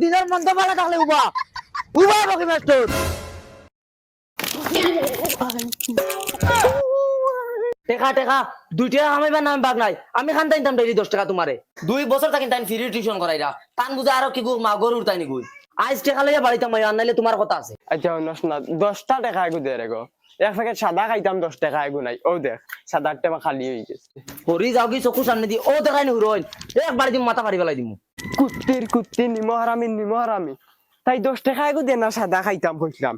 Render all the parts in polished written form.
দিনের মন্দ ভালো থাকলে উবা উবা বকি মাস্টার টেকা টেকা 2 টাকা কামাইবার নাম বাগ নাই আমি খান তাইতাম ডেইলি 10 টাকা তোমারে 2 বছর থাকি তাই ফ্রি টিউশন করাইরা তান বুঝা আরো কি মা গরুর তাই নি গুই আজ টাকা লইয়া বাড়িতাম মাই আননাইলে তোমার কথা আছে আচ্ছা নস না 10টা টাকা আগু দে রে গো এক প্যাকেট সাদা খাইতাম 10 টাকা আগু নাই ও দেখ সাদা টাকা খালি হয়ে গেছে পরি যাও কি চকু সামনে দি ও দেখাই নি হুরইন একবার দিম মাথা ফাড়ি ফেলাই দিমু কুত্তি নিমো হারামি তাই 10 টাকা আগু দে না সাদা খাইতাম কইলাম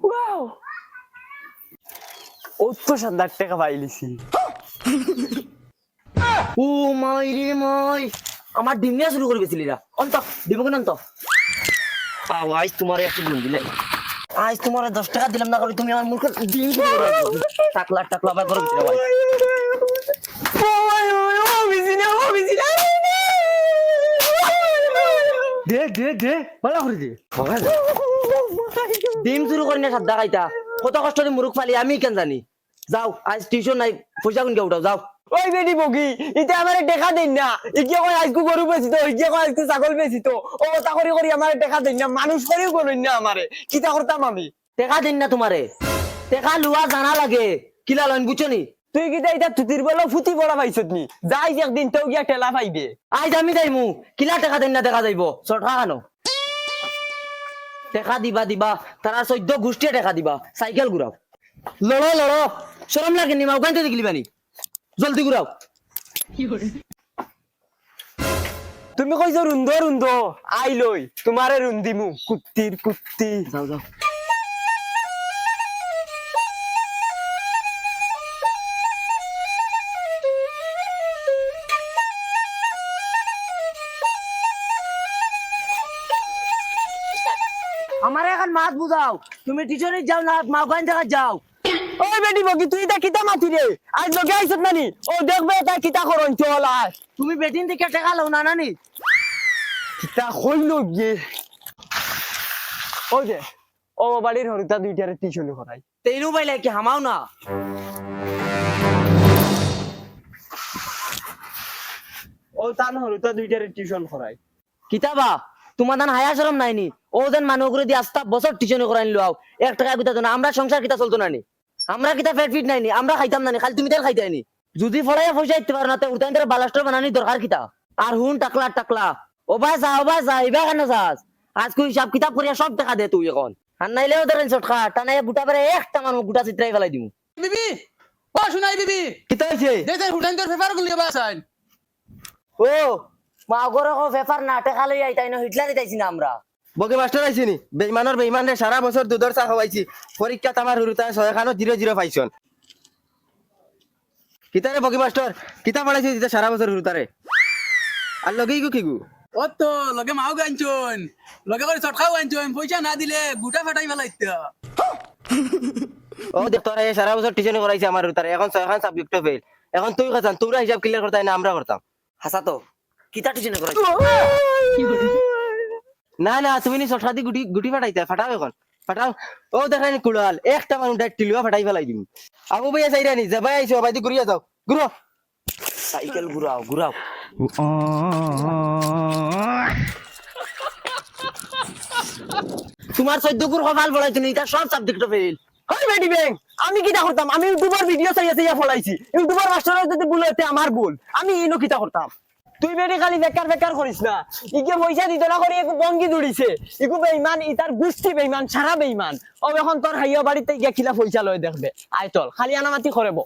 ওয়াও ও তো সাদা টাকা পাইলিছি ও মাই রে মাই আমার ডিম নিয়ে শুরু করে গেছিলিরা অন্ত ডিম কেন অন্ত আজ তোমার একটু ডিম দিলে আজ তোমার 10 টাকা দিলাম না করে তুমি আমার মুখে ডিম টাকলা টাকলা আবার করে দিতে ভাই দে ভালো করে দে ডিম শুরু করি না সাদা খাইতা কত কষ্ট দিয়ে মুরুখ ফালি আমি কেন জানি যাও আজ টিউশন নাই পয়সা কোন উঠাও যাও ওই বেটি বগি ইটা আমারে টাকা দেন না ইকে কই আজকু গরু বেচি তো ইকে কই আজকু ছাগল বেচি তো ও কথা করি আমারে টাকা দেন না মানুষ করিও করেন না আমারে কিটা করতাম আমি টেকা দিন না তোমারে টেকা লুয়া জানা লাগে কিলা লইন বুঝছো নি তুই কিটা ইটা তুতির বেলা ফুটি বড়া পাইছত নি যাই একদিন তো গিয়া টেলা পাইবে আজ আমি যাইমু কিলা টাকা দিন না দেখা যাইব সরকা খানো টাকা দিবা তারা 14 গোষ্ঠী টাকা দিবা সাইকেল ঘুরাও লড়ো শরম লাগে নি মাও গাইতে দেখলিবানি জলদি ঘুরাও তুমি কইছো রুন্দ আই লই তোমারে রুন্দিমু কুত্তি যাও আমার এখন মাত বুঝাও তুমি টিউশনে যাও না মাও গাইতে যাও ওই বেটি বগি তুই এটা কিটা মাতি রে আজ লগে আইছত নানি ও দেখবে এটা কিটা করন চল আয় তুমি বেটিন থেকে টাকা লও না নানি কিটা হইল গিয়ে ও যে ও বাড়ির হরিতা দুইটারে টিউশন করাই তেইনু বাইলে কি হামাও না ও তান হরিতা দুইটারে টিউশন করাই কিতাবা তোমার দান হায়া শরম নাইনি ও দেন মানুষ করে দিয়ে আস্তা বছর টিউশনে করাই নিলো 1 টাকা গুতা না আমরা সংসার কিতা চলতো নানি আমরা কিতা পেট ফিট নাইনি আমরা খাইতাম নানি খালি তুমি তেল খাইতাইনি যদি ফড়াইয়া পয়সা দিতে পারো না তে উঠাইন তার বালাস্টার বানানি দরকার কিতা আর হুন টাকলা ও ভাই যা ইবা কেন যাস আজ কই হিসাব কিতাব করিয়া সব টাকা দে তুই এখন আর নাইলে ওদের শর্টকা টানাইয়া বুটা পারে একটা মানুষ গুটা চিত্রাই ফেলাই দিমু বিবি ও শুনাই বিবি কিতা হইছে দেখেন হুটাইন তোর পেপার গুলি বাসাইন ও মা গরে কো পেপার না টাকা লই আইতাই না হিটলার দিতাইছি না আমরা বগে মাস্টার আইছিনি বেইমান রে সারা বছর দুধর চা খাওয়াইছি পরীক্ষা আমার হুরুতা 6 খানো 0 পাইছন কিতারে বগে মাস্টার কিতা পড়াইছি দিতা সারা বছর হুরুতারে আর লগেই গো কিগু ও তো লগে মাও গাইছন লগে করে চটকাও গাইছন পয়সা না দিলে গুটা ফাটাই ফেলাইতে ও দেখ তোরা সারা বছর টিউশন করাইছি আমার হুরুতারে এখন 6 খান সাবজেক্ট ফেল এখন তুই কাজান তোরা হিসাব ক্লিয়ার করতাই না আমরা করতাম হাসা তো কিতা টিউশনে করাই না তুমি নি সঠাদি গুটি ফাটাও এখন ফাটাও ও দেখানি কুড়াল একটা মানুষ ডাইরেক্ট টিলুয়া ফাটাই ফেলাই দিম আবু ভাইয়া চাইরানি যাবাই আইছো বাইদি ঘুরিয়া যাও ঘুরো সাইকেল ঘুরাও তোমার 14 গুর কপাল বলাই তুমি এটা সব সাবজেক্ট ফেল ওই বেটি ব্যাং আমি কিটা করতাম আমি ইউটিউবার ভিডিও চাইয়া ফলাইছি ইউটিউবার মাস্টার যদি ভুলতে আমার ভুল আমি ইনো কিটা করতাম তুই বেটি খালি বেকার করিস না ইকে পয়সা দিত না করে একু বঙ্গি দৌড়িছে একু বেঈমান ইতার গুষ্টি বেঈমান সারা বেঈমান ও এখন তোর হাইয়া বাড়িতে গিয়া খিলা পয়সা লয় দেখবে আয় চল খালি আনামাতি করব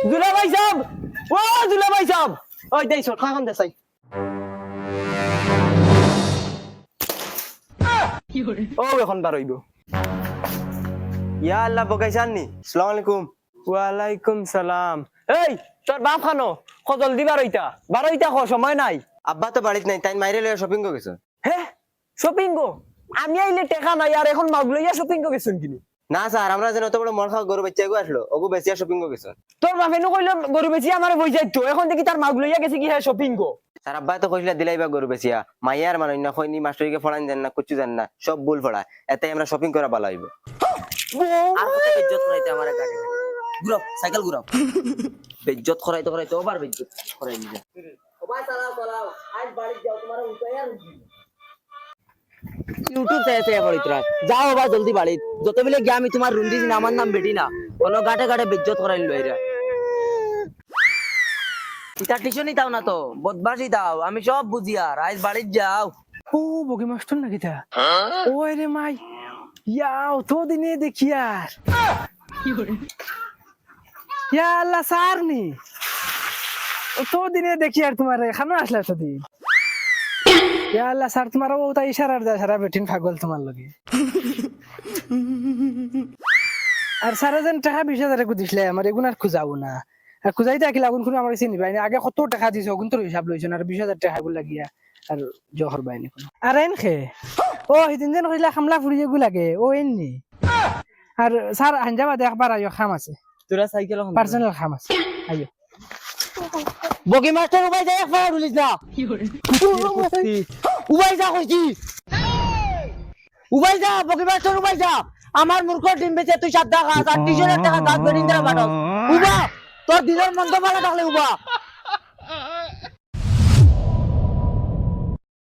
দুলাভাই সাহেব ওই দেই সর খান দেসাই ও এখন বারইব ইয়া আল্লাহ বগাইছাননি আসসালামু আলাইকুম ওয়ালাইকুম সালাম এই তোর বাপ খানো ক জলদি বারইতা খ সময় নাই আব্বা তো বাড়িতে নাই তাই মাইরে লইয়া শপিং গো গেছে হে শপিং গো আমি আইলে টাকা নাই আর এখন মাগ লইয়া শপিং গো গেছুন কিনি না স্যার আমরা যেন অত বড় মন খাওয়া গরু বাচ্চা গো আসলো ওগো বেচিয়া শপিং গো গেছে তোর বাপে নো কইলো গরু বেচি আমারে বই যাইতো এখন দেখি তার মাগ লইয়া গেছে কি হ্যাঁ শপিং গো স্যার আব্বা তো কইলা দিলাইবা গরু বেচিয়া মাইয়ার মানুষ না কইনি মাস্টারকে ফড়ান জান না কুচু জান না সব ভুল ফড়া এতে আমরা শপিং করা ভালো হইব আর কত বেজ্জত করাইতে আমার গাড়ি ঘুরাও সাইকেল ঘুরাও বেজ্জত করাইতে করাইতে ওবার বেজ্জত করাই নিয়ে সবাই চালাও চালাও আজ বাড়ি যাও তোমার উপায় আর ইউটিউব চাইতে পড়িতরা যাও বাবা জলদি বাড়ি যত বেলে গিয়ে আমি তোমার রুম দিছি না আমার নাম বেটি না কোন গাটে গাটে বেজ্জত করাইল লইরা ইটা টিউশনই দাও না তো বদমাশি দাও আমি সব বুঝি আর আজ বাড়ি যাও ও বগি মাস্টার নাকি তা ওই রে মাই ইয়াও তো দিনে দেখি আর ইয়া আল্লাহ সারনি তো দিনে দেখি আর তোমার এখানে আসলে তো দিন ইয়া আল্লাহ স্যার তোমার ও তাই ইশারার দা সারা বেটিন পাগল তোমার লগে আর সারা যেন টাকা 20,000 কো দিছলে আমার এগুন আর খুঁজাবো না আর খুঁজাইতে আকিল আগুন কোনো আমার চিনি পাইনি আগে কত টাকা দিছ ওগুন তোর হিসাব লইছেন আর 20,000 টাকা গুলো লাগিয়া আর জহর বাইনি কোন আর এন খে ও হিদিন যেন কইলা খামলা ফুরিয়ে গু লাগে ও এননি আর স্যার আঞ্জাবা দেখবার আইও খাম আছে তোরা সাইকেল পার্সোনাল খাম আছে আইও বগি মাস্টার উবাই যা একবার বলিস না উবাই যা কইছি উবাই যা বগি মাস্টার উবাই যা আমার মূর্খ ডিম বেচে তুই সাদা খাস আর টিশার্টের টাকা দাঁত বেরিয়ে দিলা বাটস উবা তোর দিনের মন্দ ভালো থাকলে উবা